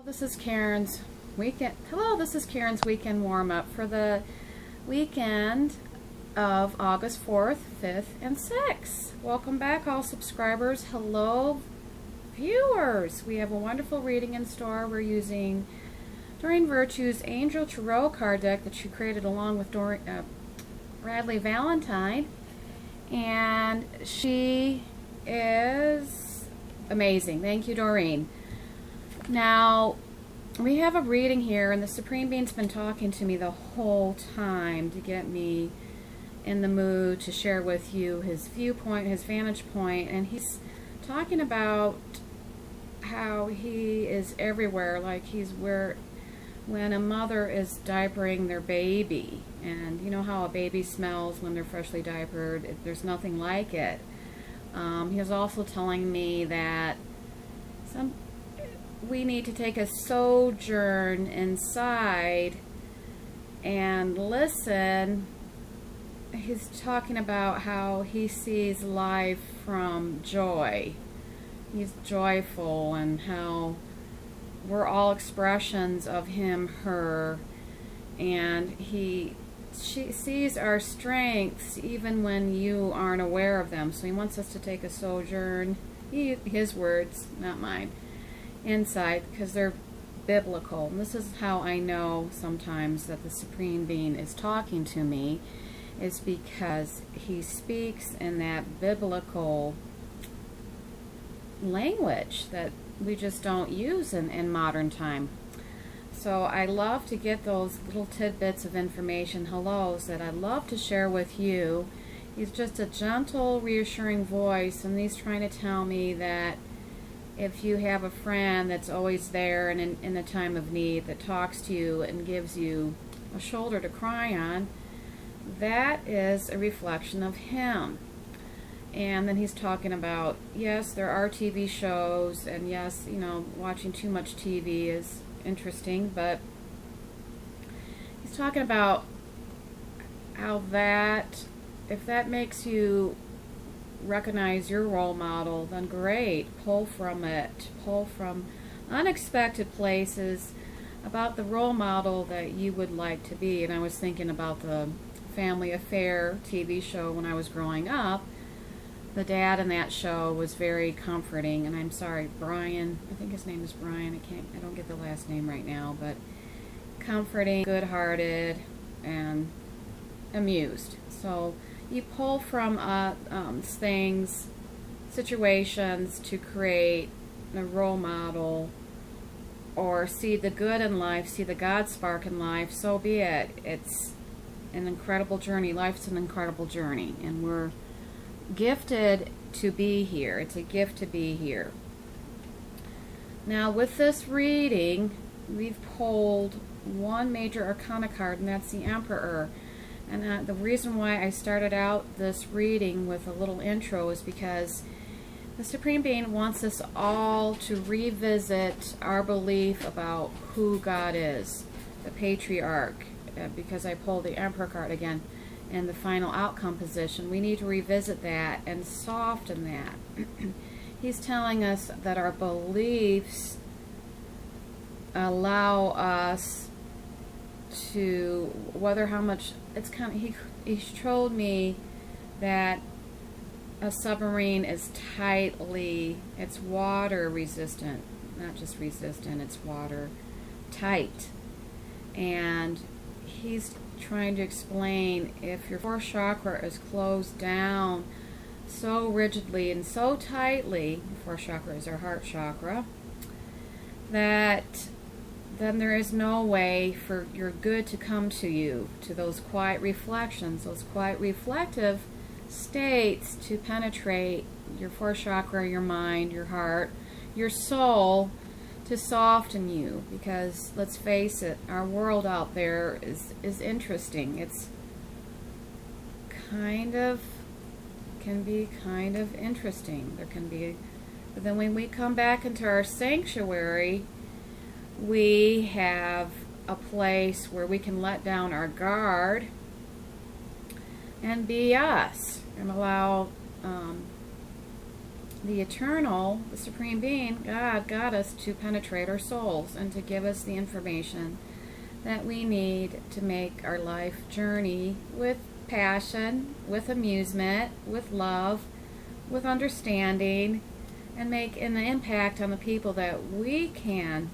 This is Karen's weekend. Hello, this is Karen's weekend warm-up for the weekend of August 4th, 5th, and 6th. Welcome back, all subscribers. Hello, viewers. We have a wonderful reading in store. We're using Doreen Virtue's Angel Tarot card deck that she created along with Bradley Valentine, and she is amazing. Thank you, Doreen. Now, we have a reading here, and the Supreme Being's been talking to me the whole time to get me in the mood to share with you his viewpoint, his vantage point, and he's talking about how he is everywhere, like he's where when a mother is diapering their baby, and you know how a baby smells when they're freshly diapered. There's nothing like it. He was also telling me that we need to take a sojourn inside and listen. He's talking about how he sees life from joy. He's joyful, and how we're all expressions of him, her, and she sees our strengths even when you aren't aware of them. So he wants us to take a sojourn, his words, not mine, inside, because they're biblical. And this is how I know sometimes that the Supreme Being is talking to me, is because he speaks in that biblical language that we just don't use in modern time. So I love to get those little tidbits of information, hellos, that I love to share with you. He's just a gentle, reassuring voice, and he's trying to tell me that if you have a friend that's always there and in the time of need, that talks to you and gives you a shoulder to cry on, that is a reflection of him. And then he's talking about, yes, there are TV shows, and yes, you know, watching too much TV is interesting, but he's talking about how that, if that makes you recognize your role model, then great, pull from it, pull from unexpected places about the role model that you would like to be. And I was thinking about the Family Affair TV show when I was growing up. The dad in that show was very comforting, and I'm sorry, Brian, I think his name is Brian, I don't get the last name right now, but comforting, good-hearted, and amused. So you pull from things, situations, to create a role model, or see the good in life, see the God spark in life. So be it. It's an incredible journey. Life's an incredible journey, and we're gifted to be here. It's a gift to be here. Now, with this reading, we've pulled one major arcana card, and that's the Emperor. And the reason why I started out this reading with a little intro is because the Supreme Being wants us all to revisit our belief about who God is, the Patriarch, because I pulled the Emperor card again in the final outcome position. We need to revisit that and soften that. He's telling us that our beliefs allow us to, whether how much, it's kind of, he showed me that a submarine is tightly, it's water resistant, not just resistant, it's water tight. And he's trying to explain, if your fourth chakra is closed down so rigidly and so tightly, the fourth chakra is our heart chakra, that then there is no way for your good to come to you, to those quiet reflections, those quiet reflective states, to penetrate your fourth chakra, your mind, your heart, your soul, to soften you. Because let's face it, our world out there is interesting. It's kind of, can be kind of interesting. There can be, but then when we come back into our sanctuary, we have a place where we can let down our guard and be us, and allow the eternal, the supreme being, God, got us to penetrate our souls and to give us the information that we need to make our life journey with passion, with amusement, with love, with understanding, and make an impact on the people that we can.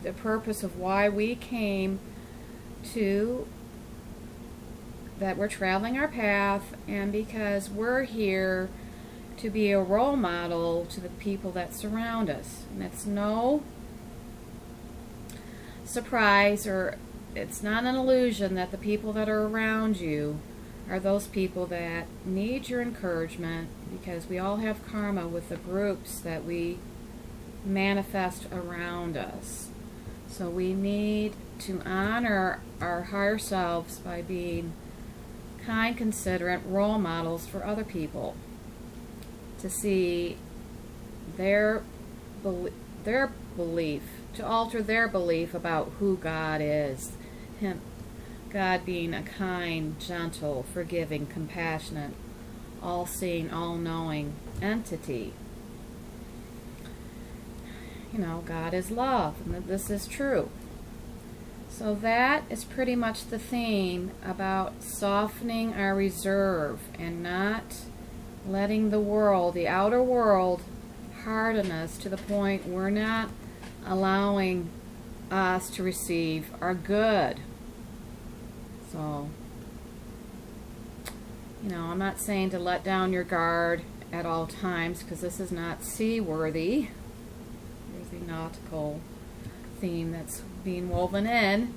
The purpose of why we came to, that we're traveling our path, and because we're here to be a role model to the people that surround us. And it's no surprise, or it's not an illusion, that the people that are around you are those people that need your encouragement, because we all have karma with the groups that we manifest around us. So we need to honor our higher selves by being kind, considerate role models for other people, to see their belief, to alter their belief about who God is. God being a kind, gentle, forgiving, compassionate, all-seeing, all-knowing entity. God is love, and this is true. So that is pretty much the theme about softening our reserve and not letting the world, the outer world, harden us to the point we're not allowing us to receive our good. So, I'm not saying to let down your guard at all times, because this is not seaworthy. There's the nautical theme that's being woven in.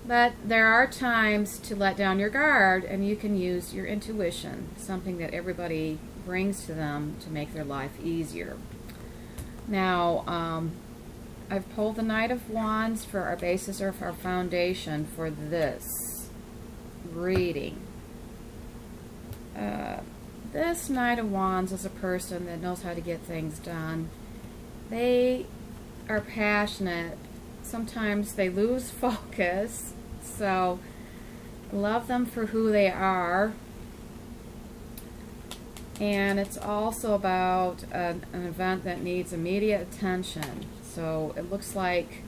But there are times to let down your guard, and you can use your intuition, something that everybody brings to them to make their life easier. Now, I've pulled the Knight of Wands for our basis, or for our foundation for this reading. This Knight of Wands is a person that knows how to get things done. They are passionate. Sometimes they lose focus, so love them for who they are. And it's also about an event that needs immediate attention. So it looks like,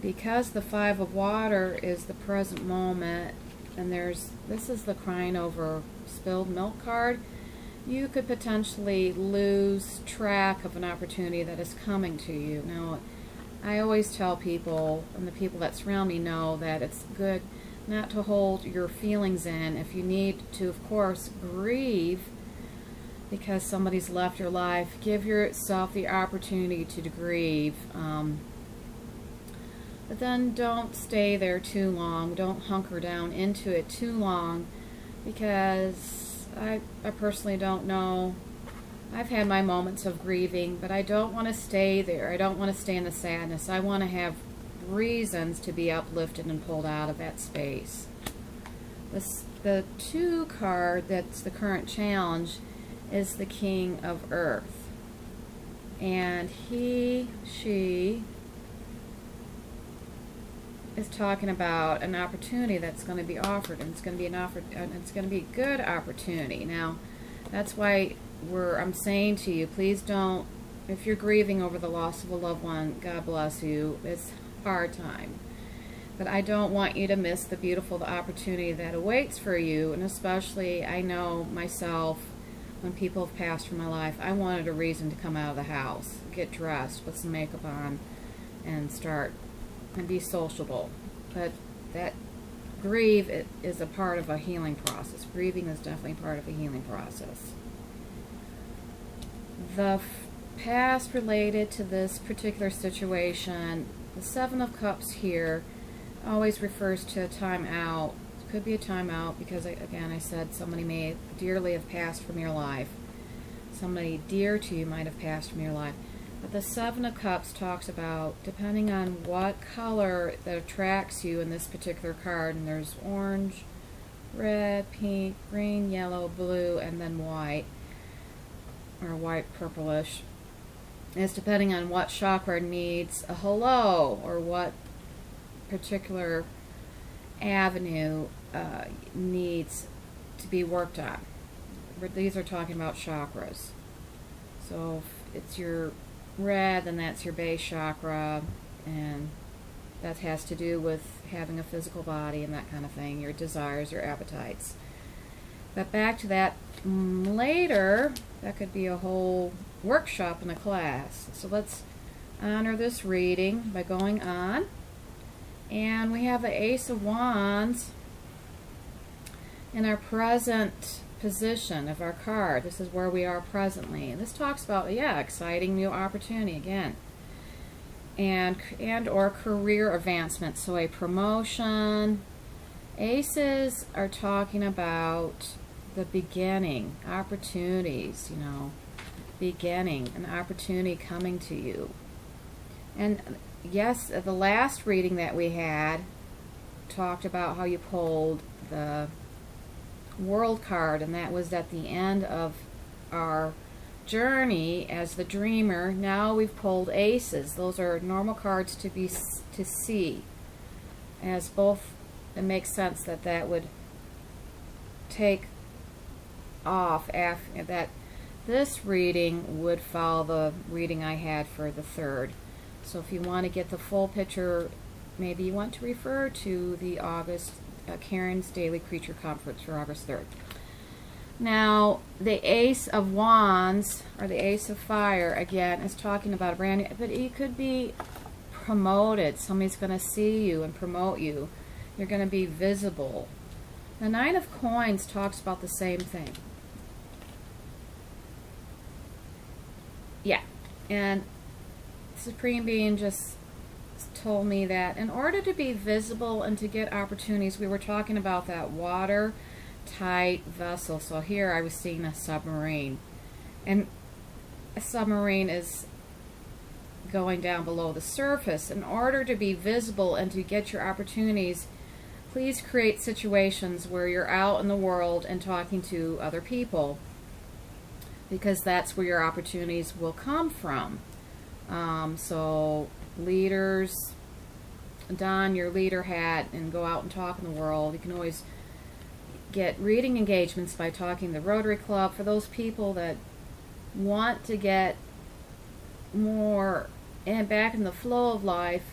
because the Five of Water is the present moment, and this is the crying over spilled milk card, you could potentially lose track of an opportunity that is coming to you. Now, I always tell people, and the people that surround me know, that it's good not to hold your feelings in. If you need to, of course, grieve because somebody's left your life, give yourself the opportunity to grieve. But then don't stay there too long. Don't hunker down into it too long, because I personally don't know. I've had my moments of grieving, but I don't want to stay there. I don't want to stay in the sadness. I want to have reasons to be uplifted and pulled out of that space. The 2 card that's the current challenge is the King of Earth. And she is talking about an opportunity that's going to be offered, and it's going to be a good opportunity. Now, that's why I'm saying to you, please don't, if you're grieving over the loss of a loved one, God bless you, it's a hard time. But I don't want you to miss the beautiful opportunity that awaits for you, and especially, I know myself, when people have passed from my life, I wanted a reason to come out of the house, get dressed, put some makeup on, and start and be sociable. But that grieve is a part of a healing process. Grieving is definitely part of a healing process. The past related to this particular situation, the 7 of Cups here always refers to a time out. It could be a time out because, again, I said somebody may dearly have passed from your life. Somebody dear to you might have passed from your life. But the 7 of Cups talks about, depending on what color that attracts you in this particular card, and there's orange, red, pink, green, yellow, blue, and then white, or white purplish. It's depending on what chakra needs a hello, or what particular avenue needs to be worked on. These are talking about chakras. So if it's your red, then that's your base chakra, and that has to do with having a physical body and that kind of thing, your desires, your appetites. But back to that later, that could be a whole workshop in a class. So let's honor this reading by going on. And we have the Ace of Wands in our present position of our card. This is where we are presently. And this talks about, exciting new opportunity again. And or career advancement. So a promotion. Aces are talking about the beginning, opportunities, beginning, an opportunity coming to you. And yes, the last reading that we had talked about how you pulled the World card, and that was at the end of our journey as the dreamer. Now we've pulled aces. Those are normal cards to see as both. It makes sense that would take off after that. This reading would follow the reading I had for the 3rd. So if you want to get the full picture, maybe you want to refer to the August Karen's Daily Creature Conference for August 3rd. Now, the Ace of Wands, or the Ace of Fire, again, is talking about a brand new, but you could be promoted. Somebody's going to see you and promote you. You're going to be visible. The Nine of Coins talks about the same thing. Yeah, and Supreme Being just told me that in order to be visible and to get opportunities, we were talking about that watertight vessel. So here I was seeing a submarine. And a submarine is going down below the surface. In order to be visible and to get your opportunities, please create situations where you're out in the world and talking to other people, because that's where your opportunities will come from. So leaders, don your leader hat and go out and talk in the world. You can always get reading engagements by talking to the Rotary Club. For those people that want to get more and back in the flow of life,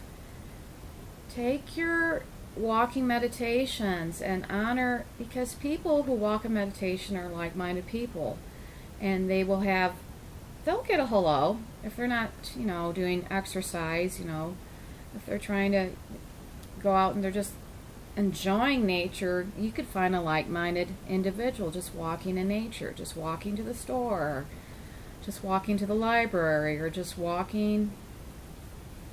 take your walking meditations and honor, because people who walk in meditation are like-minded people, and they'll get a hello if they're not, doing exercise, if they're trying to go out and they're just enjoying nature. You could find a like-minded individual just walking in nature, just walking to the store, just walking to the library, or just walking,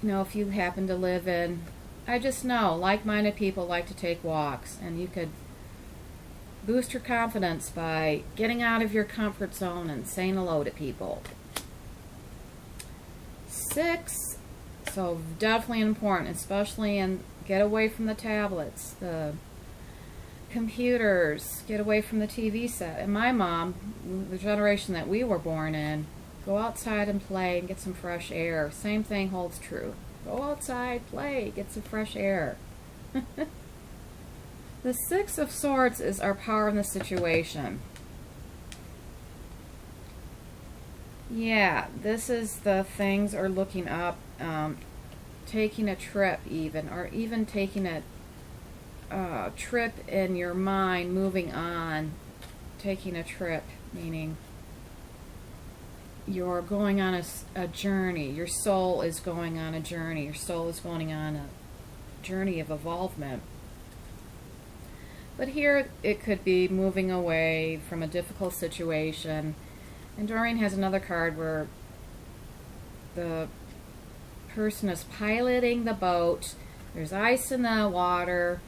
if you happen to live in, I just know like-minded people like to take walks, and you could boost your confidence by getting out of your comfort zone and saying hello to people. 6, so definitely important, especially in get away from the tablets, the computers, get away from the TV set. And my mom, the generation that we were born in, go outside and play and get some fresh air. Same thing holds true. Go outside, play, get some fresh air. The 6 of Swords is our power in the situation. Yeah, this is the things are looking up, taking a trip even, or even taking a trip in your mind, moving on, taking a trip, meaning you're going on a journey. Your soul is going on a journey. Your soul is going on a journey of evolvement. But here it could be moving away from a difficult situation. And Doreen has another card where the person is piloting the boat. There's ice in the water,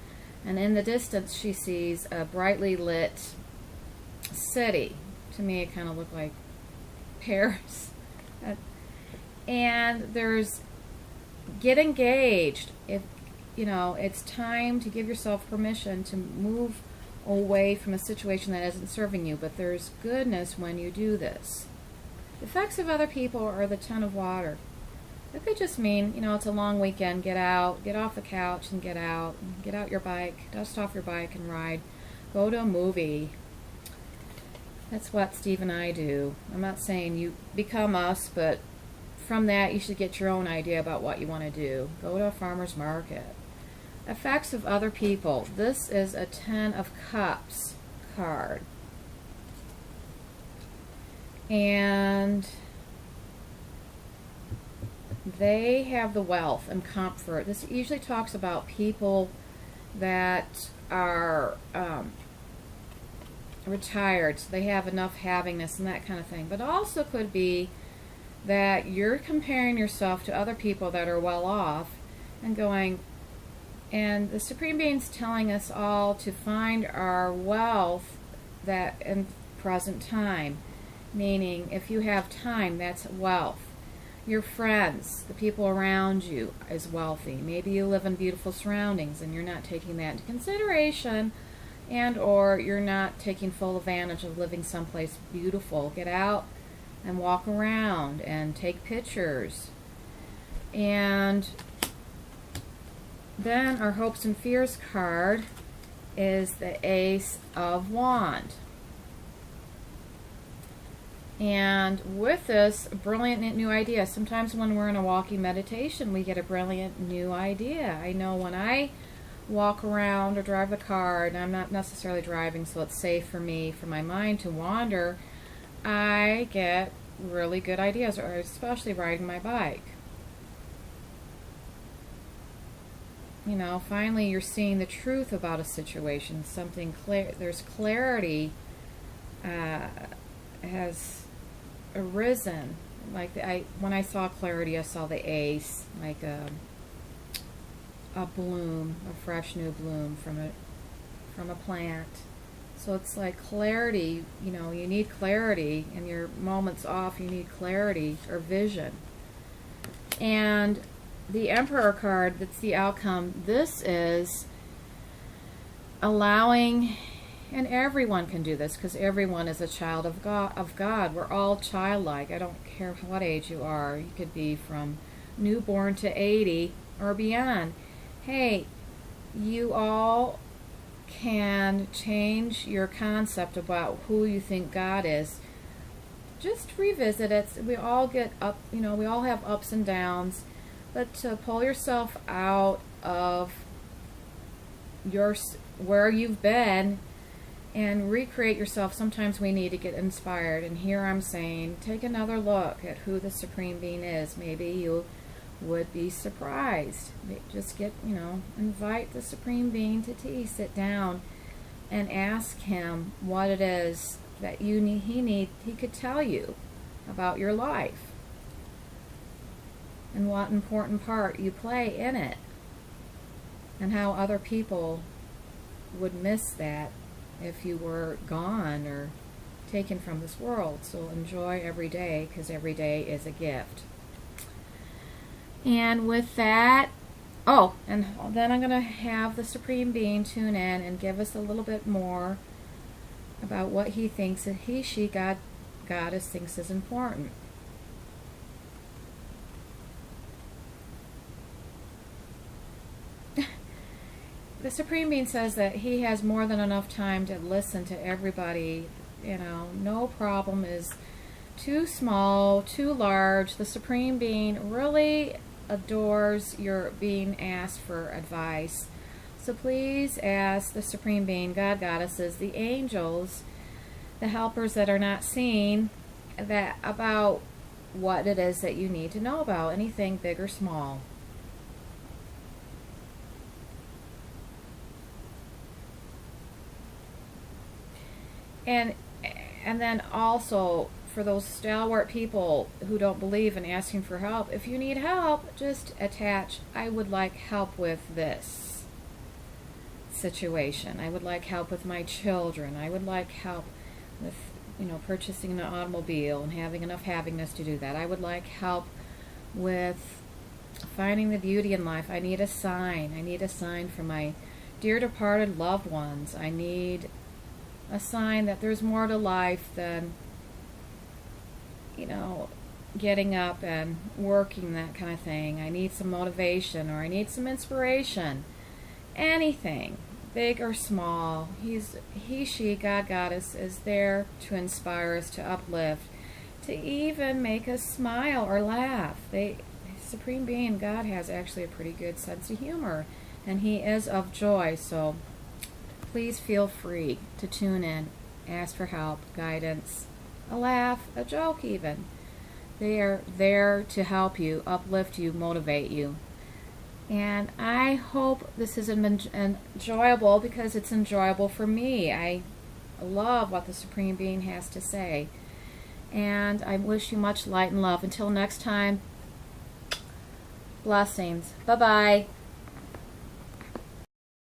and in the distance she sees a brightly lit city. To me it kind of looked like Paris. And there's get engaged. If it's time to give yourself permission to move away from a situation that isn't serving you, but there's goodness when you do this. The effects of other people are the 10 of water. It could just mean, it's a long weekend, get out, get off the couch and get out your bike, dust off your bike and ride, go to a movie. That's what Steve and I do. I'm not saying you become us, but from that you should get your own idea about what you want to do. Go to a farmer's market. Effects of other people. This is a Ten of Cups card. And they have the wealth and comfort. This usually talks about people that are retired, so they have enough havingness and that kind of thing. But also could be that you're comparing yourself to other people that are well off and going, and the Supreme Being's telling us all to find our wealth that in present time, meaning if you have time, that's wealth. Your friends, the people around you, is wealthy. Maybe you live in beautiful surroundings and you're not taking that into consideration, and or you're not taking full advantage of living someplace beautiful. Get out and walk around and take pictures. And then our hopes and fears card is the Ace of Wands. And with this, brilliant new idea. Sometimes when we're in a walking meditation, we get a brilliant new idea. I know when I walk around or drive the car, and I'm not necessarily driving, so it's safe for me, for my mind to wander, I get really good ideas, or especially riding my bike. You know, finally you're seeing the truth about a situation, something clear, there's clarity has arisen. Like when I saw clarity, I saw the ace, like a bloom, a fresh new bloom from a plant. So it's like clarity, you know, you need clarity in your moments off, you need clarity or vision. And the Emperor card, that's the outcome. This is allowing, and everyone can do this because everyone is a child of God. We're all childlike. I don't care what age you are. You could be from newborn to 80 or beyond. Hey, you all can change your concept about who you think God is. Just revisit it. We all get up, you know, we all have ups and downs, but to pull yourself out of where you've been and recreate yourself. Sometimes we need to get inspired, and here I'm saying take another look at who the Supreme Being is. Maybe you would be surprised. Just get, you know, invite the Supreme Being to tea, sit down and ask him what it is that you need, he could tell you about your life and what important part you play in it, and how other people would miss that if you were gone or taken from this world. So enjoy every day, because every day is a gift. And with that, oh, and then I'm going to have the Supreme Being tune in and give us a little bit more about what he thinks that he, she, God, Goddess thinks is important. The Supreme Being says that he has more than enough time to listen to everybody. You know, no problem is too small, too large. The Supreme Being really adores your being asked for advice. So please ask the Supreme Being, God, Goddesses, the angels, the helpers that are not seen, that about what it is that you need to know about, anything big or small. And then also, for those stalwart people who don't believe in asking for help, if you need help, just attach, I would like help with this situation. I would like help with my children. I would like help with, you know, purchasing an automobile and having enough havingness to do that. I would like help with finding the beauty in life. I need a sign. I need a sign for my dear departed loved ones. I need a sign that there's more to life than, you know, getting up and working, that kind of thing. I need some motivation, or I need some inspiration. Anything. big or small. He, she, God, Goddess is there to inspire us, to uplift, to even make us smile or laugh. Supreme Being, God, has actually a pretty good sense of humor, and He is of joy. So please feel free to tune in, ask for help, guidance, a laugh, a joke even. They are there to help you, uplift you, motivate you. And I hope this has been enjoyable, because it's enjoyable for me. I love what the Supreme Being has to say. And I wish you much light and love. Until next time, blessings. Bye-bye.